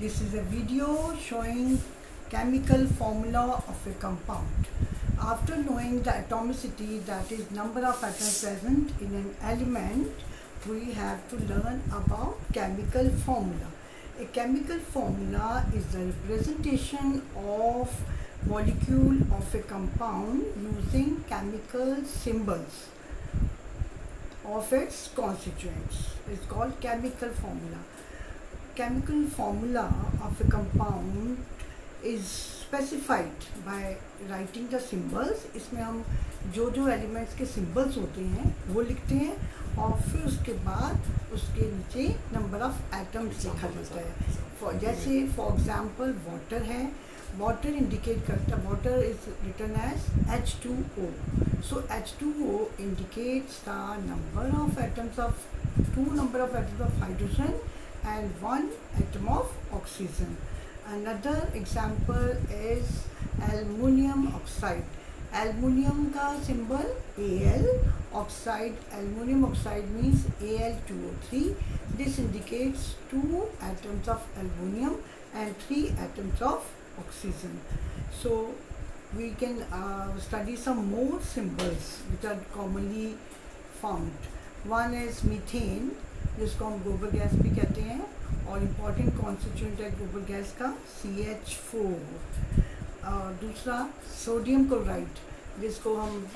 This is a video showing chemical formula of a compound. After knowing the atomicity, that is number of atoms present in an element, we have to learn about chemical formula. A chemical formula is the representation of molecule of a compound using chemical symbols of its constituents. It's called chemical formula. Chemical formula of a compound is specified by writing the symbols. इसमें हम जो जो elements के symbols होते हैं वो लिखते हैं और फिर उसके बाद उसके नीचे नंबर ऑफ एटम्स लिखा जाता है. जैसे फॉर एग्जांपल वाटर है, वाटर इंडिकेट करता है, water is written as H2O. So H2O indicates the number of atoms of two number of atoms of hydrogen and one atom of oxygen. Another example is aluminum oxide. Aluminium का symbol Al, oxide, aluminum oxide means Al2O3. This indicates two atoms of aluminium and three atoms of oxygen. So we can study some more symbols which are commonly found. One is methane, जिसको हम गोबर gas भी कहते हैं, और important constituent है गोबर gas का CH4. और दूसरा सोडियम क्लोराइड, जिसको हम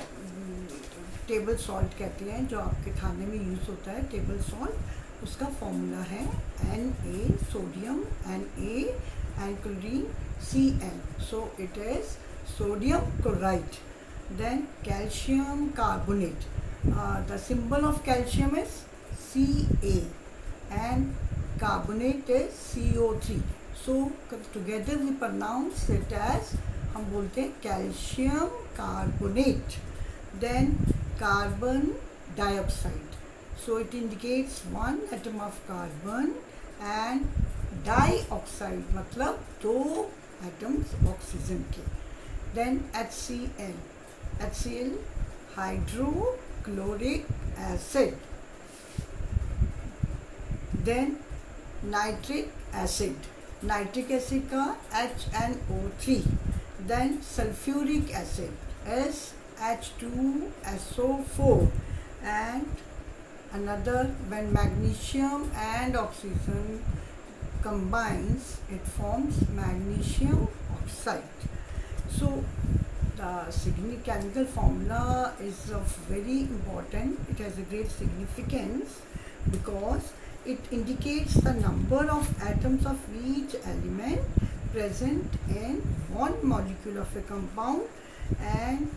टेबल सॉल्ट कहते हैं, जो आपके खाने में यूज़ होता है टेबल सॉल्ट, उसका फॉर्मूला है Na, sodium Na and chlorine Cl. So it is sodium chloride. Then calcium carbonate. The symbol of calcium is Ca and carbonate is CO3. So together we pronounce it as, हम बोलते हैं calcium carbonate. Then carbon dioxide. So it indicates one atom of carbon and dioxide मतलब दो atoms oxygen के. Then HCl. HCl hydrochloric acid. Then nitric acid. Nitric acid का HNO3. Then sulfuric acid SH2SO4. And another, when magnesium and oxygen combines, it forms magnesium oxide. So the chemical formula is of very important. It has a great significance because it indicates the number of atoms of each element present in one molecule of a compound, and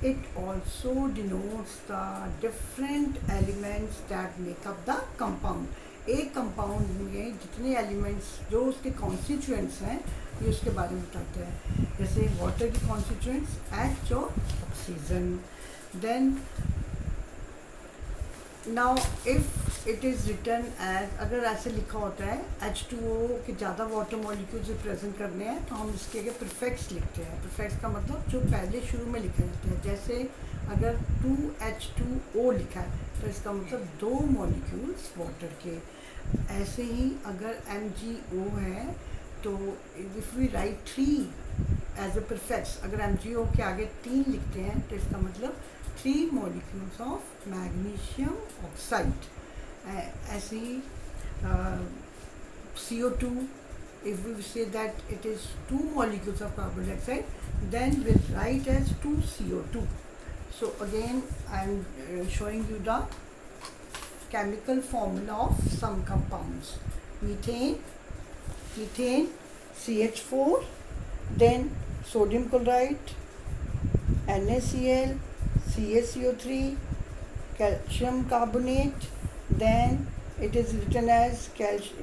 it also denotes the different elements that make up the compound. एक compound में जितने elements जो उसके constituents हैं ये उसके बारे में बताते हैं. जैसे वाटर के कॉन्स्टिट्यूएंट्स H और oxygen. Then now if it is written as, अगर ऐसे लिखा होता है H2O के ज़्यादा वाटर मॉलिक्यूल्स रिप्रेजेंट करने हैं तो हम इसके आगे प्रीफिक्स लिखते हैं. प्रीफिक्स का मतलब जो पहले शुरू में लिखे जाते हैं. जैसे अगर 2H2O लिखा है तो इसका मतलब दो मॉलिक्यूल्स वाटर के. ऐसे ही अगर MgO है तो if we write 3 as a prefix, अगर MgO के आगे 3 लिखते हैं तो इसका मतलब 3 molecules of magnesium oxide. ऐसे ही CO2, if we say that it is 2 molecules of carbon dioxide, then we'll write as 2CO2. So again I am showing you the chemical formula of some compounds. Methane CH4, then sodium chloride NaCl, CaCO3, calcium carbonate, then it is written as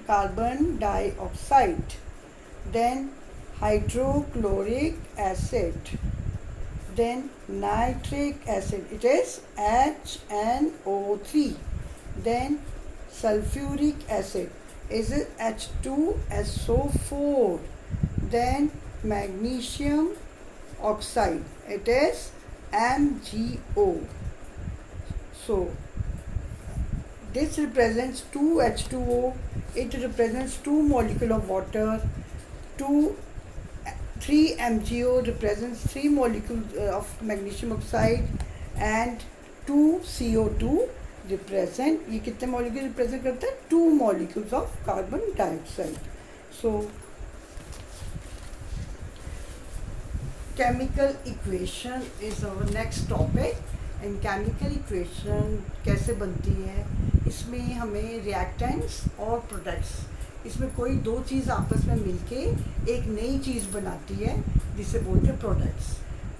carbon dioxide, then hydrochloric acid, then nitric acid, it is HNO3, then sulfuric acid is H2SO4, then magnesium oxide, it is MgO. So this represents 2H2O, it represents 2 molecule of water, 3 MgO represents 3 molecules of magnesium oxide, and 2 CO2 represent, ये कितने molecule represent करता है? 2 molecules of carbon dioxide. So chemical equation is our next topic. And chemical equation कैसे बनती है, इसमें हमें reactants और प्रोडक्ट्स, इसमें कोई दो चीज़ आपस में मिलके एक नई चीज़ बनाती है जिसे बोलते हैं प्रोडक्ट्स.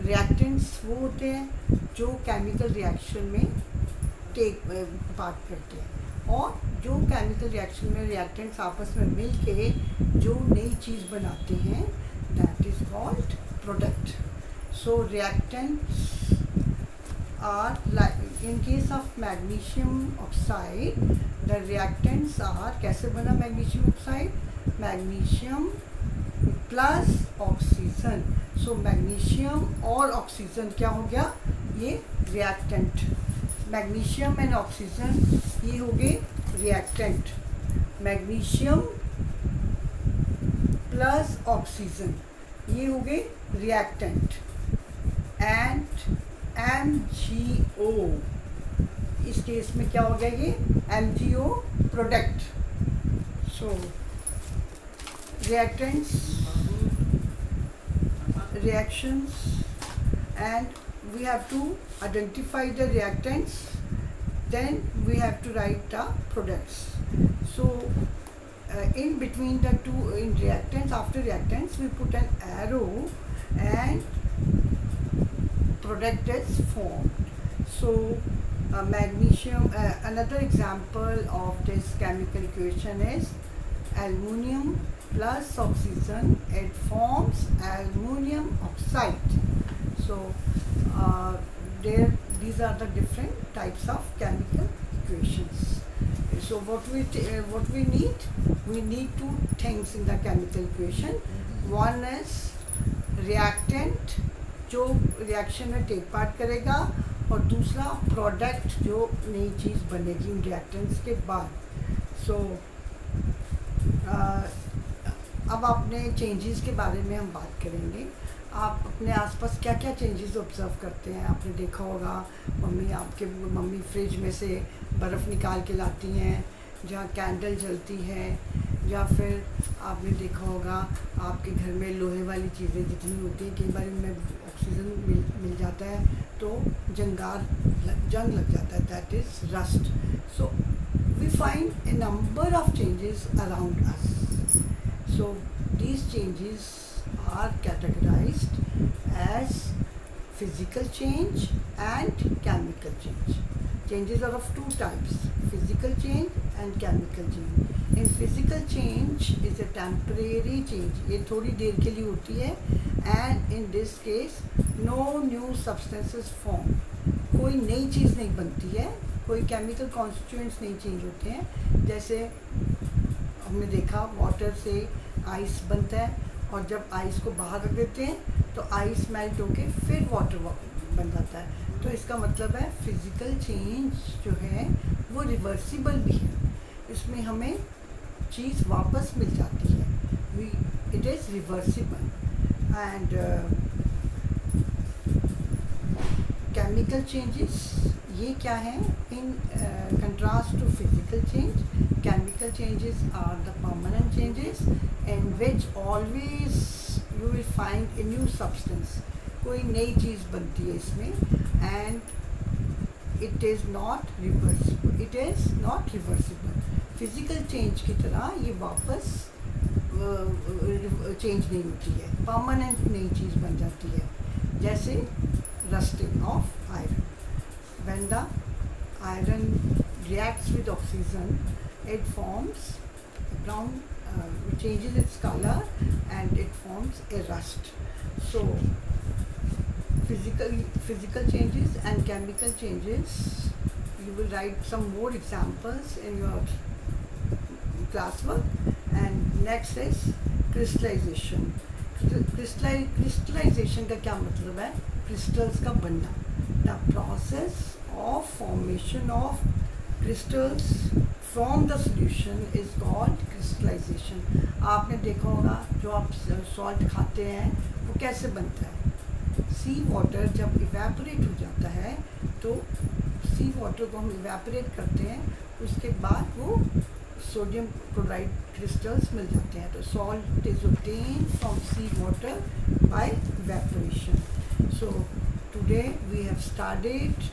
रिएक्टेंट्स वो होते हैं जो केमिकल रिएक्शन में टेक पार्ट करते हैं, और जो केमिकल रिएक्शन में रिएक्टेंट्स आपस में मिलके जो नई चीज़ बनाते हैं that is called product. So reactants are like in case of magnesium oxide, the reactants are, कैसे बना magnesium oxide? Magnesium plus oxygen. So magnesium और oxygen क्या हो गया? ये reactant. Magnesium and oxygen ये हो गए reactant. Magnesium plus oxygen ये हो गए reactant. And MgO, इस केस में क्या हो गया? ये MgO product. So reactants, reactions, and we have to identify the reactants, then we have to write the products. So in between the two, in reactants, after reactants we put an arrow and product is formed. So magnesium, another example of this chemical equation is aluminium plus oxygen, it forms aluminium oxide. So these are the different types of chemical equations. So what we need two things in the chemical equation. One is reactant जो reaction में take part करेगा, और दूसरा product जो नई चीज़ बनेगी इन reactants के बाद. सो अब अपने चेंजेस के बारे में हम बात करेंगे. आप अपने आसपास क्या क्या चेंजेस ऑब्जर्व करते हैं? आपने देखा होगा मम्मी फ्रिज में से बर्फ़ निकाल के लाती हैं, जहाँ कैंडल जलती है, या फिर आपने देखा होगा आपके घर में लोहे वाली चीज़ें जितनी होती हैं, कई बार इनमें ऑक्सीजन मिल जाता है तो जंग लग जाता है, that is rust. So we find a number of changes around us. So these चेंजेस are categorized as physical change and chemical change. Changes are of two types, physical change and chemical change. In physical change is a temporary change, ये थोड़ी देर के लिए होती है, and in this case no new substances form, कोई नई चीज़ नहीं बनती है, कोई chemical constituents नहीं चेंज होते हैं. जैसे हमने देखा वाटर से आइस बनता है, और जब आइस को बाहर रख देते हैं तो आइस मेल्ट होके फिर वाटर बन जाता है. तो इसका मतलब है फिज़िकल चेंज जो है वो रिवर्सिबल भी है, इसमें हमें चीज़ वापस मिल जाती है, it is reversible. And chemical changes ये क्या है? In contrast to physical change, chemical changes are the permanent changes in which always you will find a new substance, कोई नई चीज़ बनती है इसमें, and it is not reversible, it is not reversible. Physical change की तरह ये वापस change नहीं होती है, परमानेंट नई चीज़ बन जाती है. जैसे rusting of iron, when the iron reacts with oxygen, it forms brown, changes its color and it forms a rust. So physical changes and chemical changes, you will write some more examples in your classwork. And next is crystallization. Crystallization का क्या मतलब है? Crystals का बनना, the process of formation of crystals from the solution is called crystallization. आपने देखा होगा जो आप सॉल्ट खाते हैं वो कैसे बनता है. सी वाटर जब इवेपोरेट हो जाता है तो सी वाटर को हम इवेपोरेट करते हैं, उसके बाद वो सोडियम क्लोराइड क्रिस्टल्स मिल जाते हैं. तो salt is obtained from sea water by evaporation. So today we have studied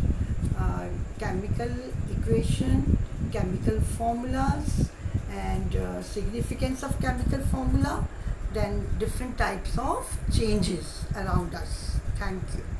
chemical equation, chemical formulas, and significance of chemical formula, then different types of changes around us. Thank you.